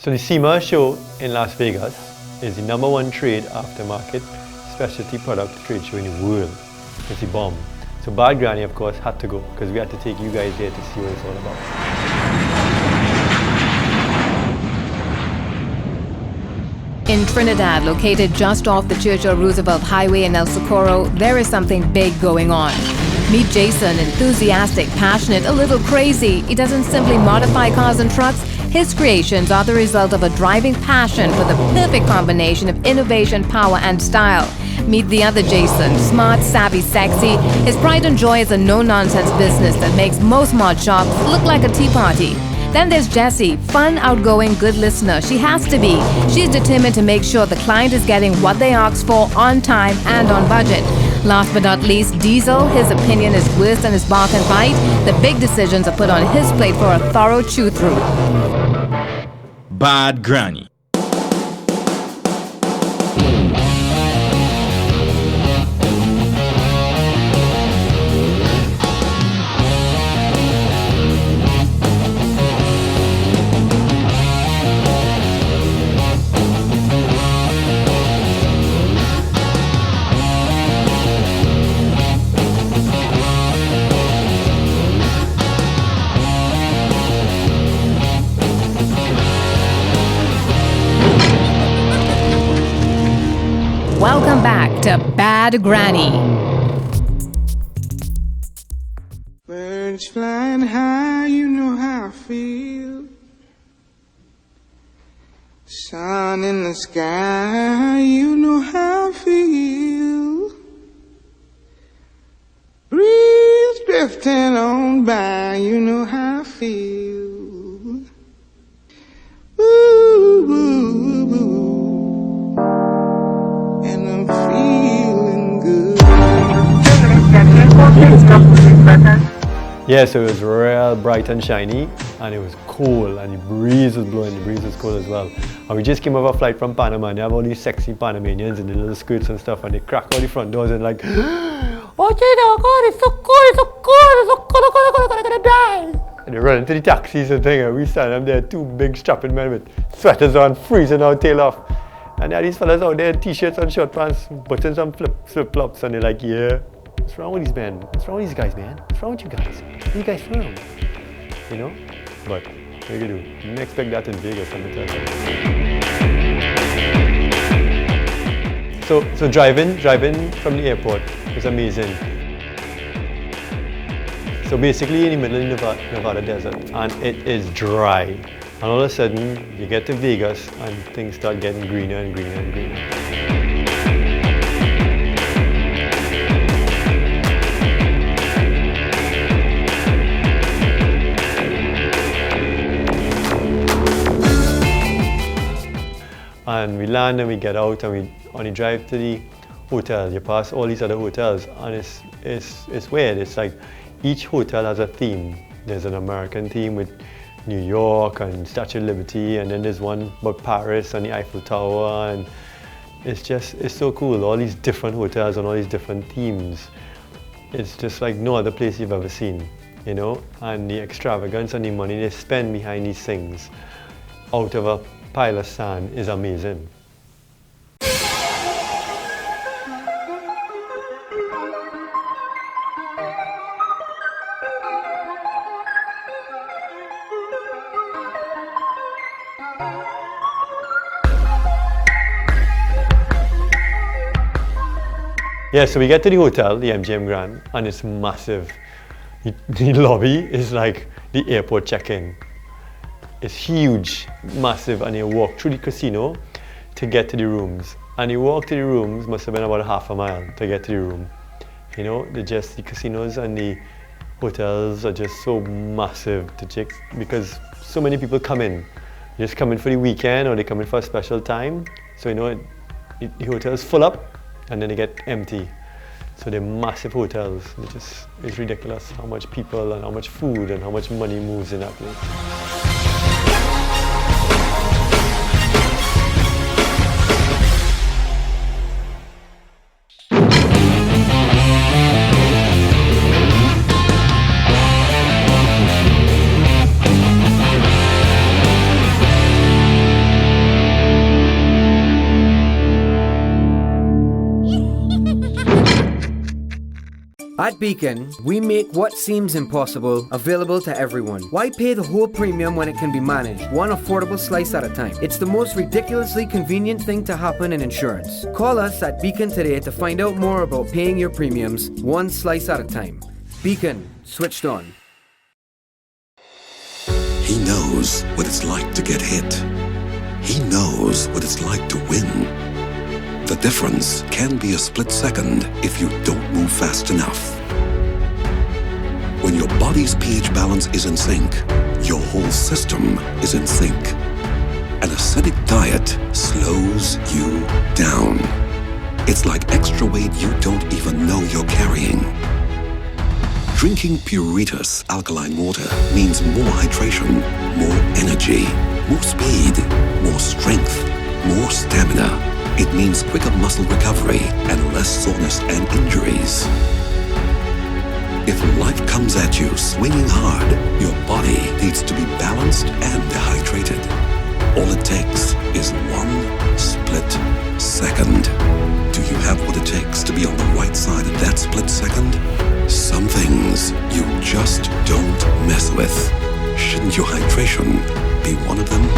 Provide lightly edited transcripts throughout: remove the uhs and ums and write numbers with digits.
So the SEMA show in Las Vegas is the #1 trade aftermarket specialty product trade show in the world. It's the bomb. So Bad Granny, of course, had to go because we had to take you guys there to see what it's all about. In Trinidad, located just off the Churchill Roosevelt Highway in El Socorro, there is something big going on. Meet Jason, enthusiastic, passionate, a little crazy. He doesn't simply modify cars and trucks. His creations are the result of a driving passion for the perfect combination of innovation, power, and style. Meet the other Jason, smart, savvy, sexy. His pride and joy is a no-nonsense business that makes most mod shops look like a tea party. Then there's Jessie, fun, outgoing, good listener. She has to be. She's determined to make sure the client is getting what they asked for on time and on budget. Last but not least, Diesel. His opinion is worse than his bark and bite. The big decisions are put on his plate for a thorough chew-through. Bad Granny. Welcome back to Bad Granny. Birds flying high, you know how I feel. Sun in the sky, you know how I feel. Breeze drifting on by, you know how I feel. Ooh, ooh, ooh. And I'm feeling good. Yeah, so it was real bright and shiny, and it was cold, and the breeze was blowing. The breeze was cold as well. And we just came off a flight from Panama, and they have all these sexy Panamanians in the little skirts and stuff, and they crack all the front doors and like, oh God, it's so cold, it's so cold, it's so cold, I'm gonna die. And they run into the taxis and things, and we stand up there, two big strapping men with sweaters on, freezing our tail off. And there are these fellas out there in t-shirts and short pants, buttons and flip-flops, and they're like, yeah, what's wrong with these men? What's wrong with these guys, man? What's wrong with you guys? Where you guys from? You know? But what you do? You didn't expect that in Vegas, let me tell you. So driving from the airport is amazing. So basically in the middle of the Nevada desert, and it is dry. And all of a sudden, you get to Vegas and things start getting greener and greener and greener. And we land and we get out and we only drive to the hotel. You pass all these other hotels and it's weird. It's like each hotel has a theme. There's an American theme with New York and Statue of Liberty, and then there's one about Paris and the Eiffel Tower, and it's so cool. All these different hotels and all these different themes. It's just like no other place you've ever seen, you know? And the extravagance and the money they spend behind these things out of a pile of sand is amazing. Yeah, so we get to the hotel, the MGM Grand, and it's massive. The lobby is like the airport check-in. It's huge, massive, and you walk through the casino to get to the rooms. And you walk to the rooms, must have been about half a mile to get to the room. You know, the casinos and the hotels are just so massive to check because so many people come in. They just come in for the weekend or they come in for a special time. So you know, the hotel's full up and then they get empty. So they're massive hotels. It's ridiculous how much people and how much food and how much money moves in that place. At Beacon, we make what seems impossible available to everyone. Why pay the whole premium when it can be managed, one affordable slice at a time? It's the most ridiculously convenient thing to happen in insurance. Call us at Beacon today to find out more about paying your premiums one slice at a time. Beacon, switched on. He knows what it's like to get hit. He knows what it's like to win. The difference can be a split second if you don't move fast enough. When your body's pH balance is in sync, your whole system is in sync. An acidic diet slows you down. It's like extra weight you don't even know you're carrying. Drinking Puritas alkaline water means more hydration, more energy, more speed, more strength, more stamina. It means quicker muscle recovery and less soreness and injuries. If life comes at you swinging hard, your body needs to be balanced and hydrated. All it takes is one split second. Do you have what it takes to be on the right side of that split second? Some things you just don't mess with. Shouldn't your hydration be one of them?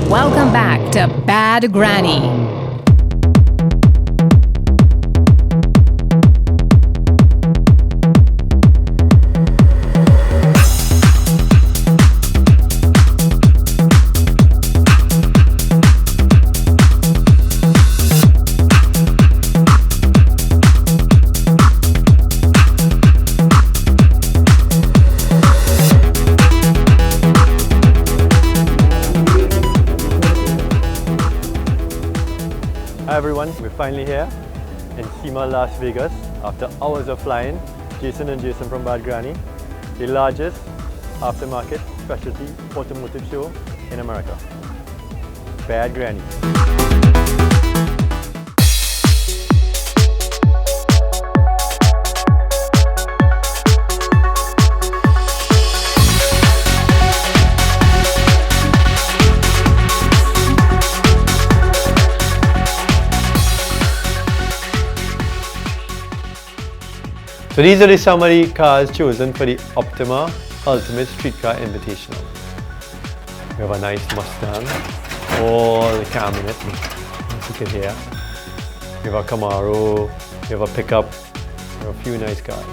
Welcome back to Bad Granny. Hi everyone, we're finally here in SEMA, Las Vegas after hours of flying. Jason and Jason from Bad Granny, the largest aftermarket specialty automotive show in America. Bad Granny. So these are the summary cars chosen for the Optima Ultimate Streetcar Invitational. We have a nice Mustang, all the cam in it, as you can hear. We have a Camaro, we have a pickup, we have a few nice cars.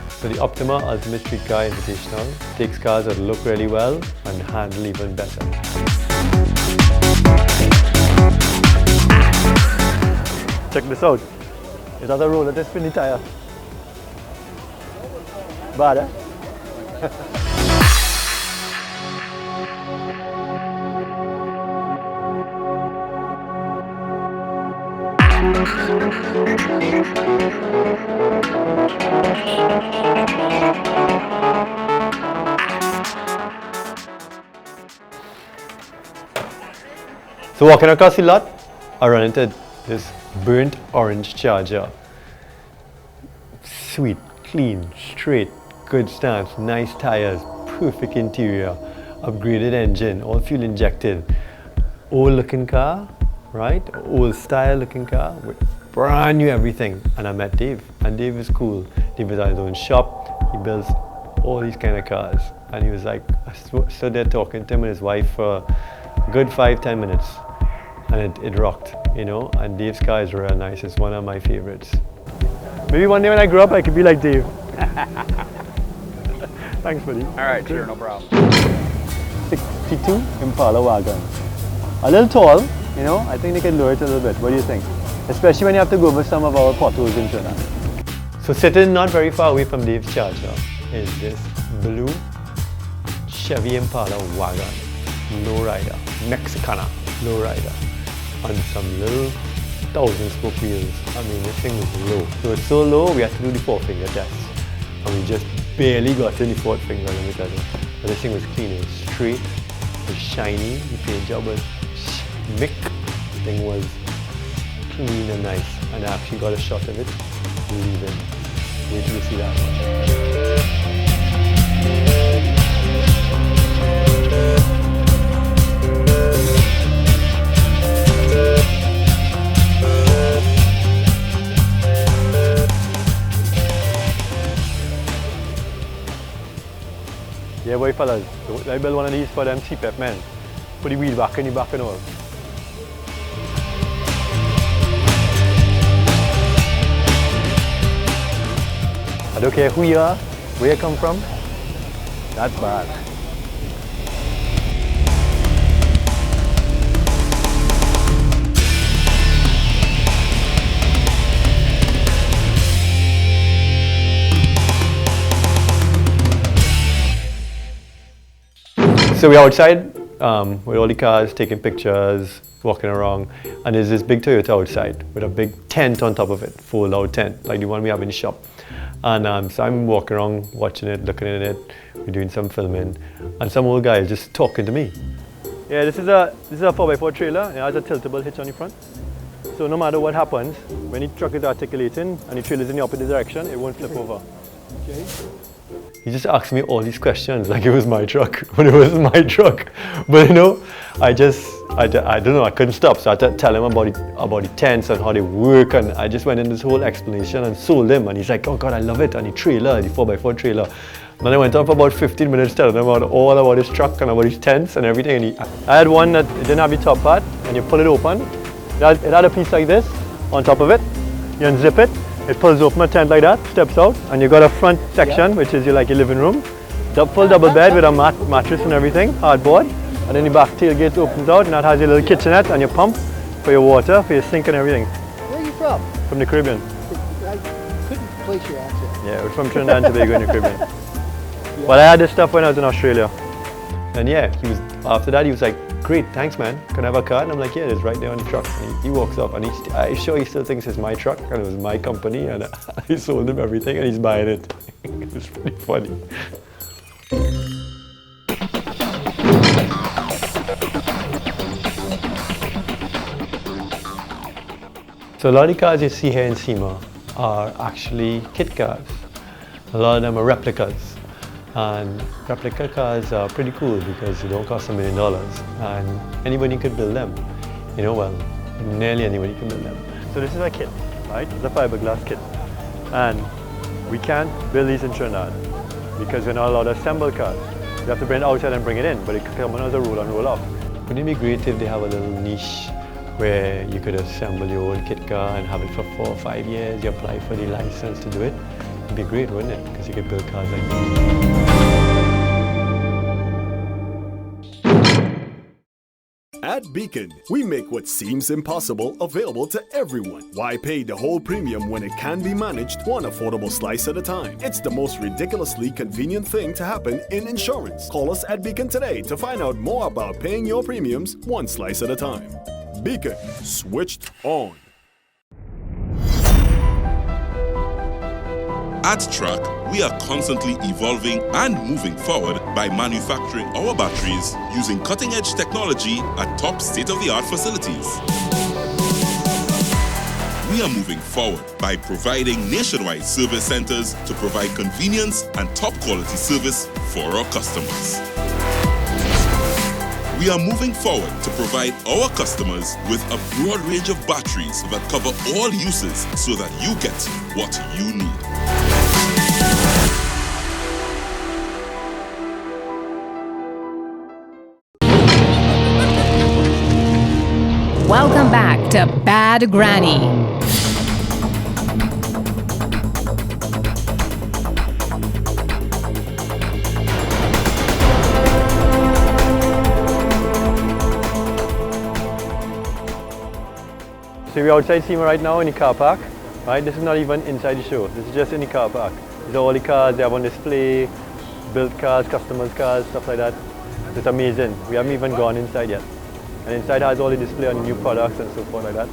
So the Optima Ultimate Streetcar Invitational takes cars that look really well and handle even better. Check this out. Is that a roller that's spinning tire? Bad, eh? So walking across the lot, I run into this burnt orange Charger. Sweet, clean, straight, good stance, nice tires, perfect interior, upgraded engine, all fuel injected. Old looking car, right? Old style looking car with brand new everything. And I met Dave, and Dave is cool. Dave has his own shop, he builds all these kind of cars. And he was like, I stood there talking to him and his wife for a good 5-10 minutes. And it rocked, you know, and Dave's car is real nice. It's one of my favorites. Maybe one day when I grow up, I could be like Dave. Thanks, buddy. All right, sure, no problem. 62 Impala wagon. A little tall, you know, I think they can lower it a little bit. What do you think? Especially when you have to go over some of our potholes in Trinidad. So sitting not very far away from Dave's Charger is this blue Chevy Impala wagon. Lowrider, Mexicana lowrider. On some little 1,000-spoke wheels. I mean, this thing was low. So it's so low, we had to do the 4-finger test. And we just barely got in the 4th finger, let me tell you. But this thing was clean, it was straight, it was shiny, the paint job was mick. The thing was clean and nice. And I actually got a shot of it leaving. Wait till you see that one. Yeah, boy fellas, I build one of these for them CPEP men. Put the wheel back in the back and all. I don't care who you are, where you come from, that's bad. So we're outside with all the cars, taking pictures, walking around, and there's this big Toyota outside with a big tent on top of it, fold-out tent, like the one we have in the shop. And so I'm walking around, watching it, looking at it, we're doing some filming, and some old guy is just talking to me. Yeah, this is a 4x4 trailer, it has a tiltable hitch on the front. So no matter what happens, when the truck is articulating and the trailer is in the opposite direction, it won't flip over. Okay. He just asked me all these questions like it was my truck when it wasn't my truck. But you know, I don't know, I couldn't stop. So I had to tell him about the tents and how they work, and I just went in this whole explanation and sold him. And he's like, oh God, I love it. And the trailer, the 4x4 trailer. And then I went on for about 15 minutes telling him all about his truck and about his tents and everything. And I had one that didn't have the top part, and you pull it open. It had a piece like this on top of it. You unzip it. It pulls open a tent like that, steps out, and you've got a front section, which is your living room. Full double bed with a mattress and everything, hardboard. And then the back tailgate opens out, and that has your little kitchenette and your pump for your water, for your sink and everything. Where are you from? From the Caribbean. I couldn't place your accent. Yeah, we're from Trinidad and Tobago in the Caribbean. Well, I had this stuff when I was in Australia. And yeah, after that he was like, great, thanks man, can I have a car? And I'm like, yeah, it's right there on the truck. And he walks up and I'm sure he still thinks it's my truck and it was my company, and I sold him everything and he's buying it. It was pretty funny. So a lot of the cars you see here in SEMA are actually kit cars. A lot of them are replicas. And replica cars are pretty cool because they don't cost $1 million and anybody could build them. You know, well, nearly anybody can build them. So this is a kit, right? It's a fiberglass kit. And we can't build these in Trinidad because we're not allowed to assemble cars. You have to bring it outside and bring it in, but it could come on as a roll and roll off. Wouldn't it be great if they have a little niche where you could assemble your own kit car and have it for 4 or 5 years, you apply for the license to do it? It'd be great, wouldn't it? Because you could build cars like this. At Beacon, we make what seems impossible available to everyone. Why pay the whole premium when it can be managed one affordable slice at a time? It's the most ridiculously convenient thing to happen in insurance. Call us at Beacon today to find out more about paying your premiums one slice at a time. Beacon, switched on. At Track, we are constantly evolving and moving forward by manufacturing our batteries using cutting-edge technology at top state-of-the-art facilities. We are moving forward by providing nationwide service centers to provide convenience and top-quality service for our customers. We are moving forward to provide our customers with a broad range of batteries that cover all uses so that you get what you need. Welcome back to Bad Granny. So we're outside SEMA right now in the car park. Right? This is not even inside the show. This is just in the car park. These are all the cars they have on display, built cars, customers' cars, stuff like that. It's amazing. We haven't even gone inside yet. And inside has all the display on the new products and so forth like that.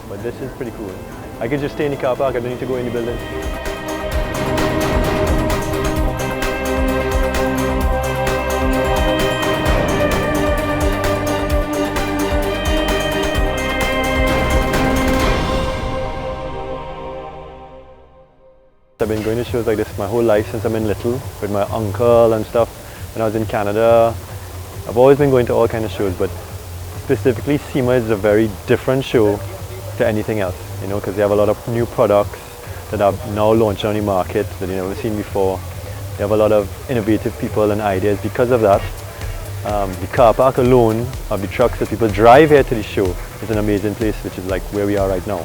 But this is pretty cool. I could just stay in the car park. I don't need to go in the building. I've been going to shows like this my whole life since I've been little, with my uncle and stuff. When I was in Canada, I've always been going to all kinds of shows, but specifically SEMA is a very different show to anything else, you know, because they have a lot of new products that are now launched on the market that you've never seen before. They have a lot of innovative people and ideas because of that. The car park alone of the trucks that people drive here to the show is an amazing place, which is like where we are right now.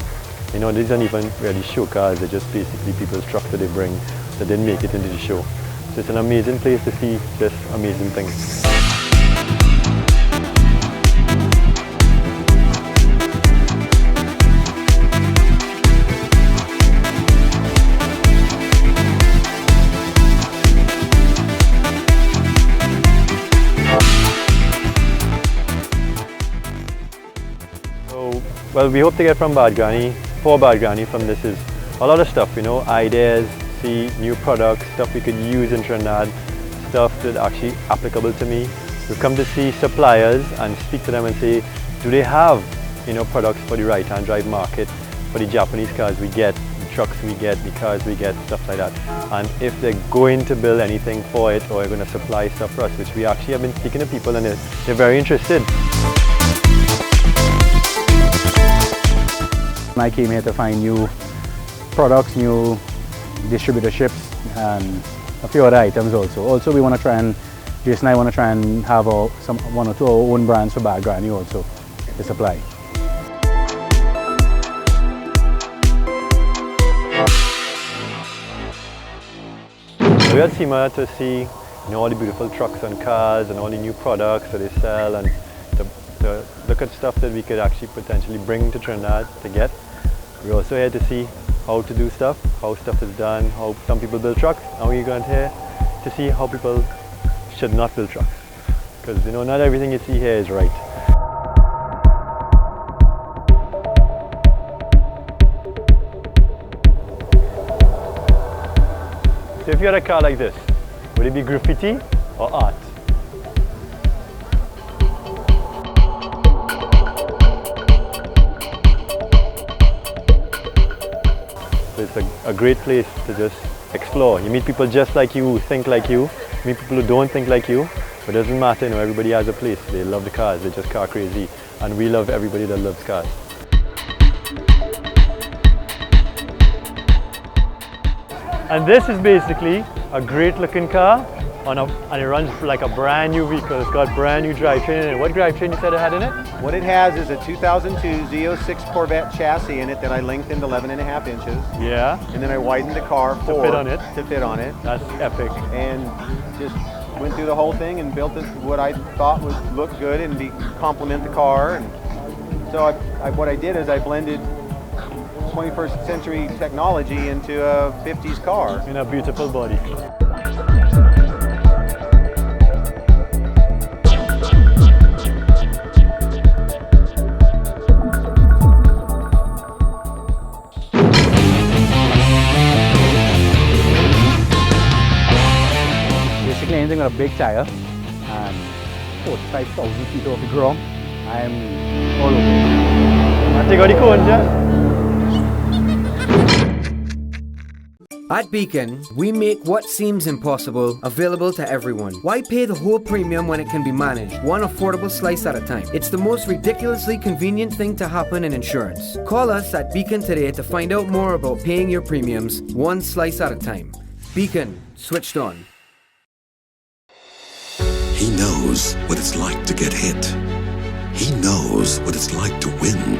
You know, these aren't even really show cars, they're just basically people's trucks that they bring that didn't make it into the show. So it's an amazing place to see just amazing things. Well, we hope to get for Bad Granny from this is a lot of stuff, you know, ideas, see new products, stuff we could use in Trinidad, stuff that's actually applicable to me. We've come to see suppliers and speak to them and say, do they have, you know, products for the right-hand drive market, for the Japanese cars we get, the trucks we get, the cars we get, stuff like that. And if they're going to build anything for it or are going to supply stuff for us, which we actually have been speaking to people and they're very interested. I came here to find new products, new distributorships, and a few other items also. Also, we want to try and, Jason and I want to try and have one or two of our own brands for Bad Granny also to supply. We had SEMA to see, you know, all the beautiful trucks and cars and all the new products that they sell, and to look at stuff that we could actually potentially bring to Trinidad to get. We're also here to see how to do stuff, how stuff is done, how some people build trucks, and we're going here to see how people should not build trucks. Because, you know, not everything you see here is right. So if you had a car like this, would it be graffiti or art? It's a great place to just explore. You meet people just like you, who think like you, meet people who don't think like you, but it doesn't matter, you know, everybody has a place. They love the cars, they're just car crazy, and we love everybody that loves cars. And this is basically a great looking car, and it runs like a brand new vehicle. It's got brand new drivetrain in it. What drivetrain you said it had in it? What it has is a 2002 Z06 Corvette chassis in it that I lengthened 11.5 inches. Yeah. And then I widened the car to fit on it. To fit on it. That's epic. And just went through the whole thing and built it what I thought would look good and complement the car. And so what I did is I blended 21st century technology into a 50s car. In a beautiful body. Basically anything with a big tire and 45,000 feet off the ground, I'm all over. I take all the cones, yeah? At Beacon, we make what seems impossible available to everyone. Why pay the whole premium when it can be managed, one affordable slice at a time? It's the most ridiculously convenient thing to happen in insurance. Call us at Beacon today to find out more about paying your premiums one slice at a time. Beacon, switched on. He knows what it's like to get hit. He knows what it's like to win.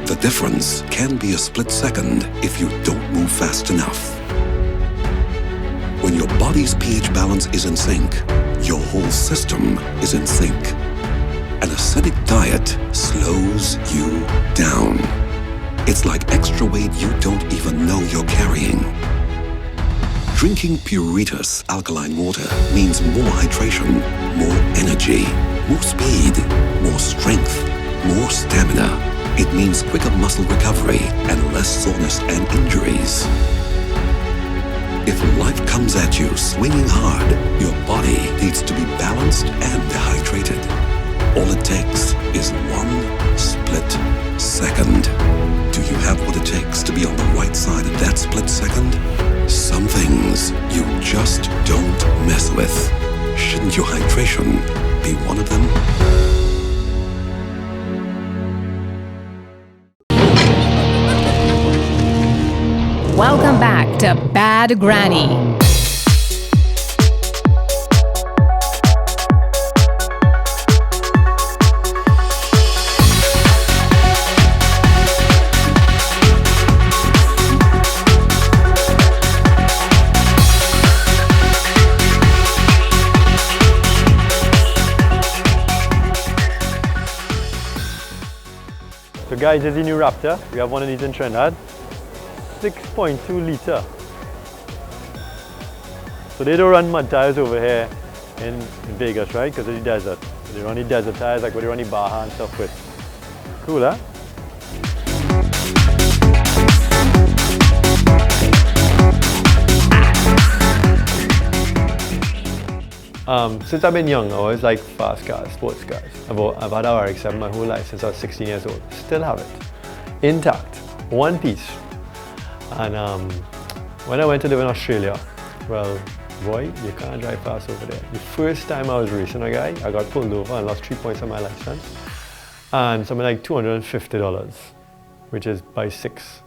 The difference can be a split second if you don't move fast enough. When your body's pH balance is in sync, your whole system is in sync. An acidic diet slows you down. It's like extra weight you don't even know you're carrying. Drinking Puritas alkaline water means more hydration, more energy, more speed, more strength, more stamina. It means quicker muscle recovery and less soreness and injuries. If life comes at you swinging hard, your body needs to be balanced and hydrated. All it takes is one split second. Do you have what it takes to be on the right side at that split second? Some things you just don't mess with. Shouldn't your hydration be one of them? Welcome back to Bad Granny. So guys, this is the new Raptor. We have one of these in Trinidad. 6.2 litre. So they don't run mud tires over here in Vegas, right? Because of the desert. They run the desert tires like what they run the Baja and stuff with. Cool, huh? Since I've been young, I always liked fast cars, sports cars. I've had our RX-7 my whole life since I was 16 years old. Still have it, intact, one piece. And when I went to live in Australia, well, boy, you can't drive fast over there. The first time I was racing a guy, I got pulled over and lost 3 points on my license. And something like $250, which is by 6.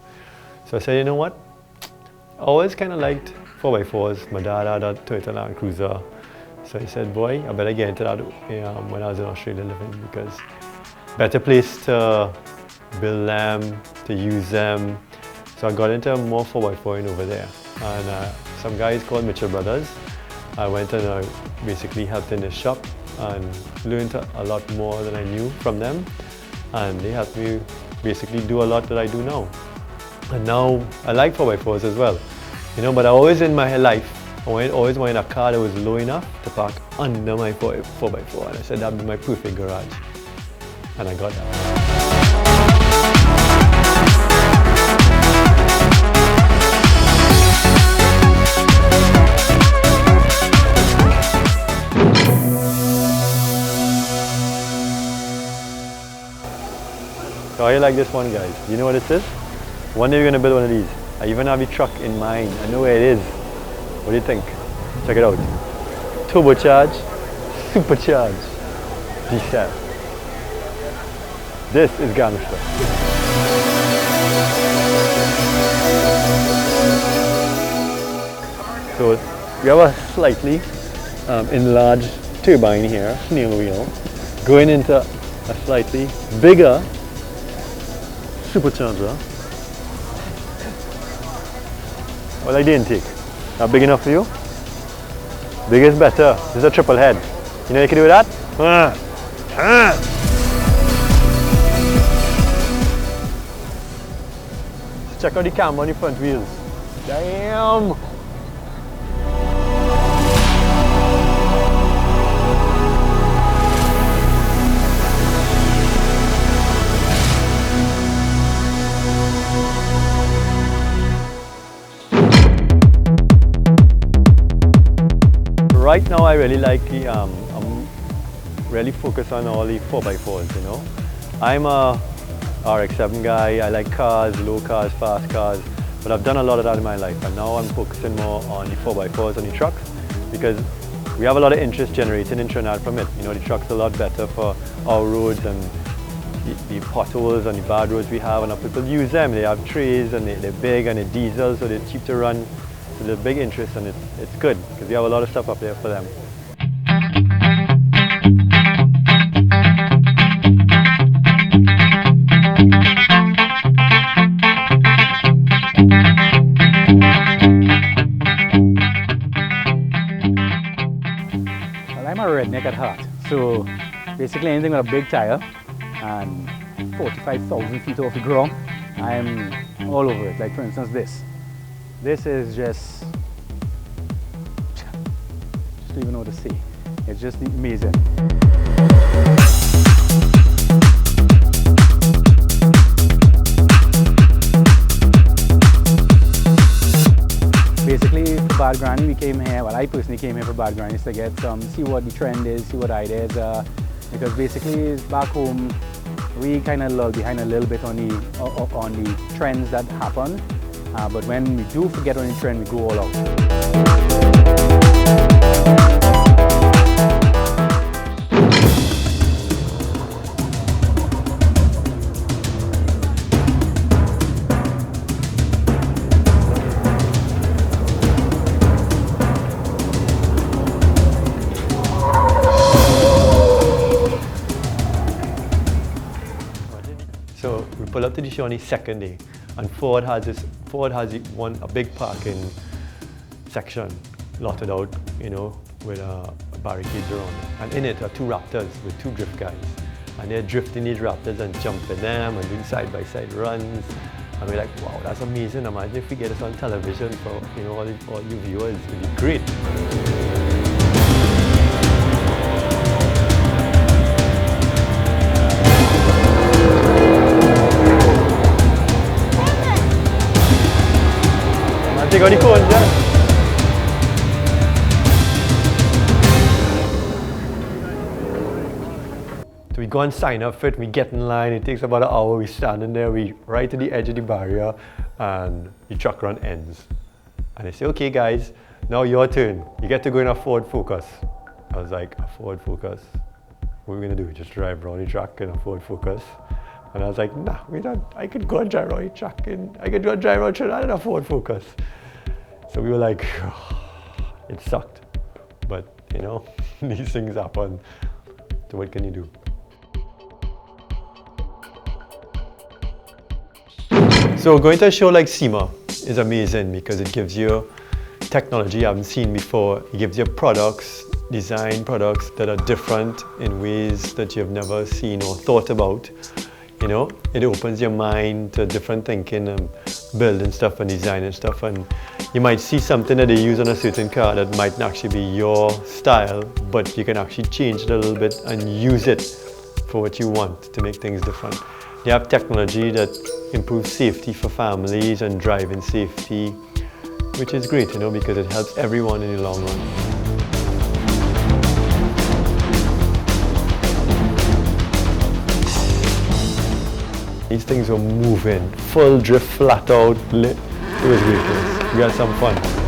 So I said, you know what? I always kind of liked 4x4s. My dad had a Toyota Land Cruiser. So he said, boy, I better get into that when I was in Australia living, because better place to build them, to use them. So I got into more 4x4 over there. And some guys called Mitchell Brothers. I went and I basically helped in this shop and learned a lot more than I knew from them. And they helped me basically do a lot that I do now. And now I like 4x4s as well. You know, but I always in my life, I always wanted a car that was low enough to park under my 4x4. And I said that would be my perfect garage. And I got that. So how you like this one, guys? You know what it is? One day we're going to build one of these. I even have the truck in mind. I know where it is. What do you think? Check it out. Turbocharged, supercharged, diesel. This is gangster. So we have a slightly enlarged turbine here, snail wheel, going into a slightly bigger supercharger. What like the intake? Not big enough for you? Big is better. This is a triple head. You know you can do that? Check out the camera on the front wheels. Damn! Right now I really like the, I'm really focused on all the 4x4s, you know. I'm a RX-7 guy, I like cars, low cars, fast cars, but I've done a lot of that in my life, and now I'm focusing more on the 4x4s and the trucks, because we have a lot of interest generating in Trinidad from it. You know, the trucks are a lot better for our roads and the potholes and the bad roads we have, and our people use them. They have trays and they're big and they're diesel, so they're cheap to run. So there's big interest, and it's good because we have a lot of stuff up there for them. Well, I'm a redneck at heart, so basically anything with a big tire and 45,000 feet off the ground, I'm all over it. Like for instance this. This is just don't even know what to say. It's just amazing. Basically, for Bad Granny, we came here. Well, I personally came here for Bad Granny to get see what the trend is, see what ideas are. Because basically, back home, we kind of lull behind a little bit on the trends that happen. But when we do forget on the trend, we go all out. So we pull up to the show on the second day, and Ford has a big parking section lotted out, you know, with barricades around it. And in it are two Raptors with two drift guys. And they're drifting these Raptors and jumping them and doing side-by-side runs. And we're like, wow, that's amazing. Imagine if we get this on television for all you viewers. It would be great. Take out the cones, yeah? So we go and sign up for it, we get in line, it takes about an hour, we stand in there, we right to the edge of the barrier, and the truck run ends. And they say, okay guys, now your turn. You get to go in a Ford Focus. I was like, a Ford Focus? What are we gonna do? Just drive around the track in a Ford Focus? And I was like, nah, we don't. I could go and drive around the track I could go and drive around Trinidad in a Ford Focus. So we were like, it sucked. But these things happen. So what can you do? So going to a show like SEMA is amazing because it gives you technology you haven't seen before. It gives you products, design products that are different in ways that you've never seen or thought about. It opens your mind to different thinking and building stuff and designing stuff. And you might see something that they use on a certain car that might not actually be your style, but you can actually change it a little bit and use it for what you want to make things different. They have technology that improves safety for families and driving safety, which is great, because it helps everyone in the long run. These things were moving, full drift, flat out, lit. It was ridiculous. We had some fun.